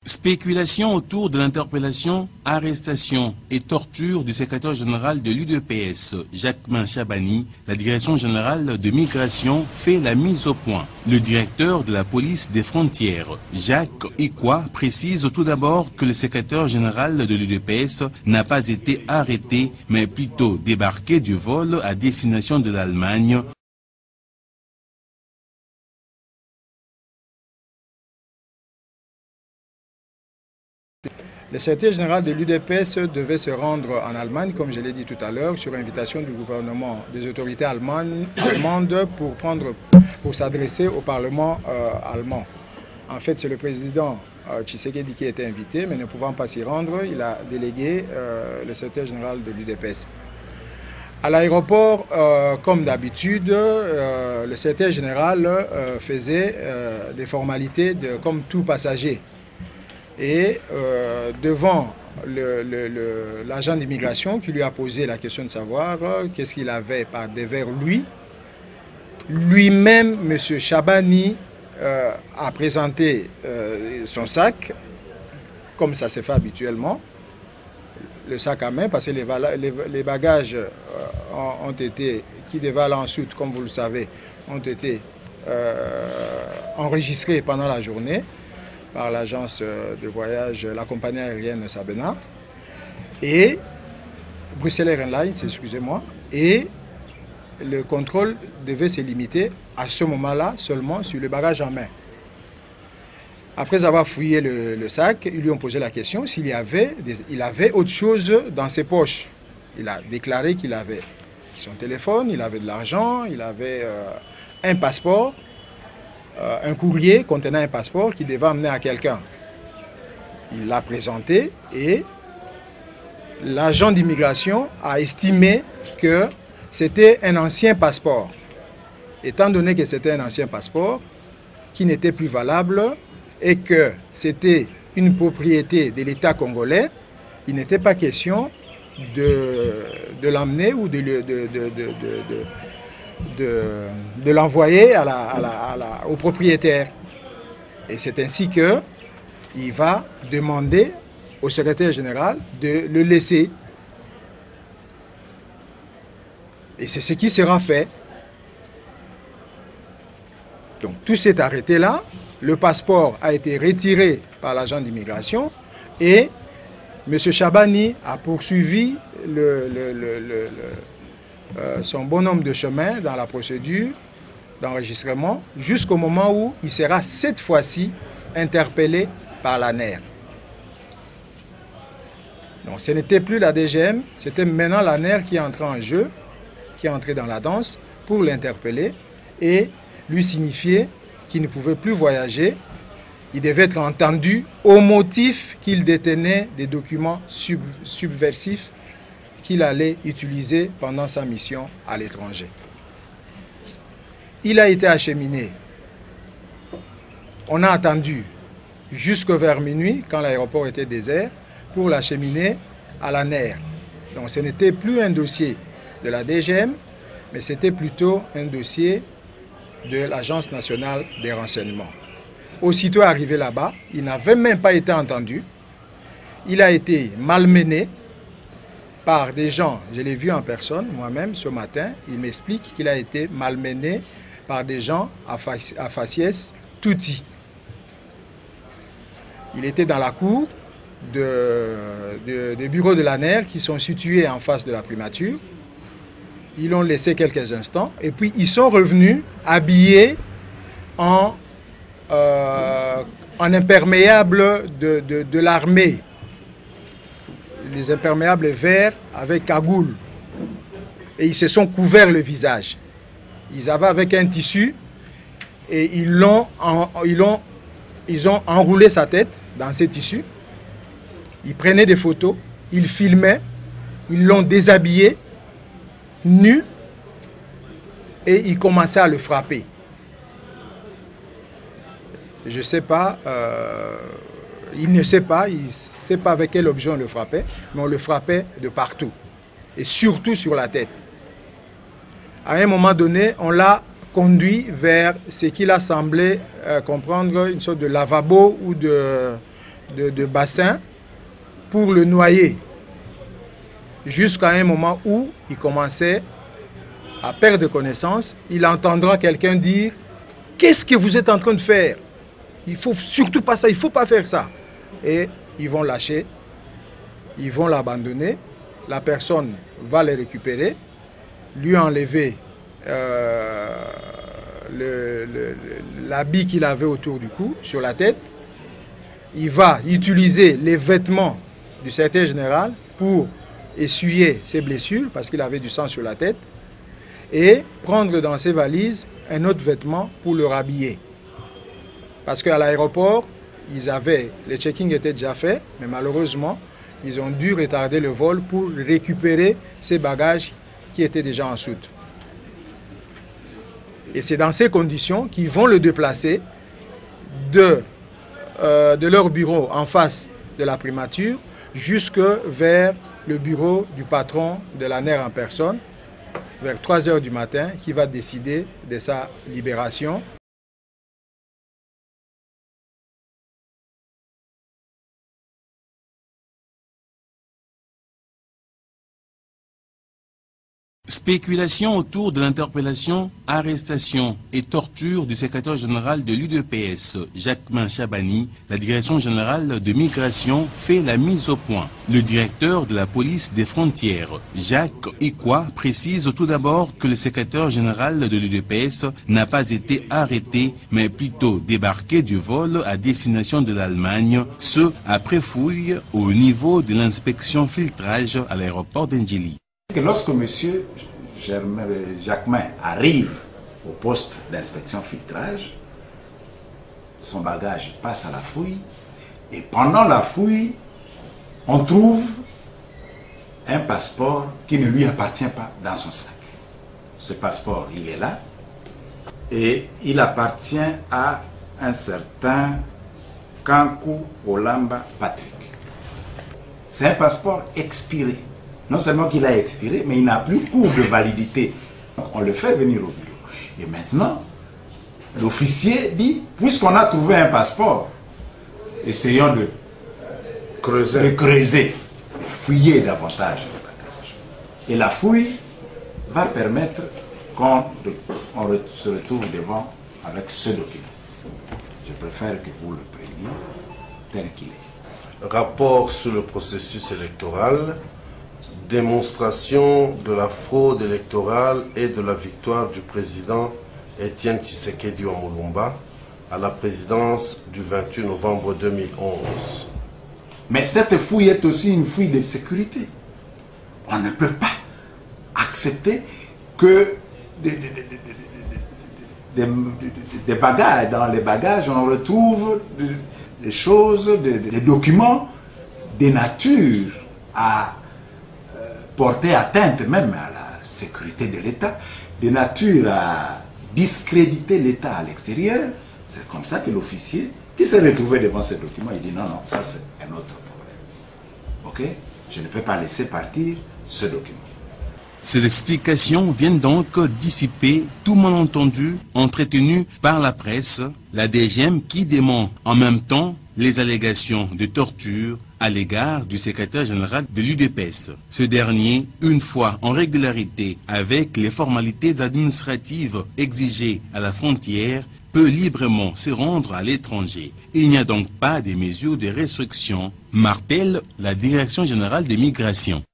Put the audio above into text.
Spéculation autour de l'interpellation, arrestation et torture du secrétaire général de l'UDPS, Jacquemin Chabani. La direction générale de migration fait la mise au point. Le directeur de la police des frontières, Jacques Ikwa, précise tout d'abord que le secrétaire général de l'UDPS n'a pas été arrêté, mais plutôt débarqué du vol à destination de l'Allemagne. Le secrétaire général de l'UDPS devait se rendre en Allemagne, comme je l'ai dit tout à l'heure, sur invitation du gouvernement, des autorités allemandes pour s'adresser au Parlement allemand. En fait, c'est le président Tshisekedi qui était invité, mais ne pouvant pas s'y rendre, il a délégué le secrétaire général de l'UDPS. À l'aéroport, comme d'habitude, le secrétaire général faisait des formalités comme tout passager. Et devant l'agent d'immigration qui lui a posé la question de savoir qu'est-ce qu'il avait par devers lui-même, M. Chabani, a présenté son sac, comme ça se fait habituellement, le sac à main, parce que les bagages qui devaient aller en soute, comme vous le savez, ont été enregistrés pendant la journée par l'agence de voyage, la compagnie aérienne Sabena, et Bruxelles Airlines, excusez-moi, et le contrôle devait se limiter à ce moment-là seulement sur le bagage en main. Après avoir fouillé le sac, ils lui ont posé la question s'il avait autre chose dans ses poches. Il a déclaré qu'il avait son téléphone, il avait de l'argent, il avait un passeport, un courrier contenant un passeport qu'il devait amener à quelqu'un. Il l'a présenté et l'agent d'immigration a estimé que c'était un ancien passeport. Étant donné que c'était un ancien passeport qui n'était plus valable et que c'était une propriété de l'État congolais, il n'était pas question de l'emmener ou de l'envoyer au propriétaire. Et c'est ainsi qu'il va demander au secrétaire général de le laisser. Et c'est ce qui sera fait. Donc tout s'est arrêté là. Le passeport a été retiré par l'agent d'immigration et M. Chabani a poursuivi son bonhomme de chemin dans la procédure d'enregistrement jusqu'au moment où il sera cette fois-ci interpellé par l'ANER. Donc ce n'était plus la DGM, c'était maintenant l'ANER qui est entré en jeu, qui est entré dans la danse pour l'interpeller et lui signifier qu'il ne pouvait plus voyager. Il devait être entendu au motif qu'il détenait des documents subversifs qu'il allait utiliser pendant sa mission à l'étranger. Il a été acheminé. On a attendu jusque vers minuit, quand l'aéroport était désert, pour l'acheminer à l'ANER. Donc ce n'était plus un dossier de la DGM, mais c'était plutôt un dossier de l'Agence nationale des renseignements. Aussitôt arrivé là-bas, il n'avait même pas été entendu. Il a été malmené par des gens, je l'ai vu en personne moi-même ce matin, il m'explique qu'il a été malmené par des gens à faciès Tutsi. Il était dans la cour des bureaux de l'ANER qui sont situés en face de la primature. Ils l'ont laissé quelques instants et puis ils sont revenus habillés en imperméable de l'armée. Les imperméables verts avec cagoule. Et ils se sont couverts le visage. Ils avaient avec un tissu et ils ont enroulé sa tête dans ces tissus. Ils prenaient des photos, ils filmaient, ils l'ont déshabillé, nu, et ils commençaient à le frapper. Je ne sais pas, il ne sait pas, il ne sait pas avec quel objet on le frappait, mais on le frappait de partout, et surtout sur la tête. À un moment donné, on l'a conduit vers ce qu'il a semblé comprendre une sorte de lavabo ou de bassin pour le noyer. Jusqu'à un moment où il commençait à perdre connaissance, il entendra quelqu'un dire « Qu'est-ce que vous êtes en train de faire? Il ne faut surtout pas ça, il ne faut pas faire ça. » Et ils vont lâcher, ils vont l'abandonner, la personne va les récupérer, lui enlever l'habit qu'il avait autour du cou, sur la tête. Il va utiliser les vêtements du secrétaire général pour essuyer ses blessures, parce qu'il avait du sang sur la tête, et prendre dans ses valises un autre vêtement pour le rhabiller. Parce qu'à l'aéroport, le checking était déjà fait, mais malheureusement, ils ont dû retarder le vol pour récupérer ces bagages qui étaient déjà en soute. Et c'est dans ces conditions qu'ils vont le déplacer de leur bureau en face de la primature jusque vers le bureau du patron de l'ANER en personne, vers 3 h du matin, qui va décider de sa libération. Spéculation autour de l'interpellation, arrestation et torture du secrétaire général de l'UDPS, Jacquemin Chabani. La direction générale de migration fait la mise au point. Le directeur de la police des frontières, Jacques Ikwa, précise tout d'abord que le secrétaire général de l'UDPS n'a pas été arrêté, mais plutôt débarqué du vol à destination de l'Allemagne, ce après fouille au niveau de l'inspection filtrage à l'aéroport d'Ndjili. Lorsque M. Jacquemin arrive au poste d'inspection filtrage, son bagage passe à la fouille et pendant la fouille, on trouve un passeport qui ne lui appartient pas dans son sac. Ce passeport, il est là et il appartient à un certain Kankou Olamba Patrick. C'est un passeport expiré. Non seulement qu'il a expiré, mais il n'a plus cours de validité. On le fait venir au bureau. Et maintenant, l'officier dit, puisqu'on a trouvé un passeport, essayons de creuser, de fouiller davantage le bagage. Et la fouille va permettre qu'on se retrouve devant avec ce document. Je préfère que vous le preniez tel qu'il est. Rapport sur le processus électoral. Démonstration de la fraude électorale et de la victoire du président Étienne Tshisekedi Omulumba à la présidence du 28 novembre 2011. Mais cette fouille est aussi une fouille de sécurité. On ne peut pas accepter que des bagages, dans les bagages, on retrouve des choses, des documents, des natures à porter atteinte même à la sécurité de l'État, de nature à discréditer l'État à l'extérieur. C'est comme ça que l'officier qui s'est retrouvé devant ces documents, il dit non, non, ça c'est un autre problème. Ok? Je ne peux pas laisser partir ce document. Ces explications viennent donc dissiper tout malentendu entretenu par la presse, la DGM qui dément en même temps les allégations de torture à l'égard du secrétaire général de l'UDPS. Ce dernier, une fois en régularité avec les formalités administratives exigées à la frontière, peut librement se rendre à l'étranger. Il n'y a donc pas de mesures de restriction, martèle la Direction générale des migrations.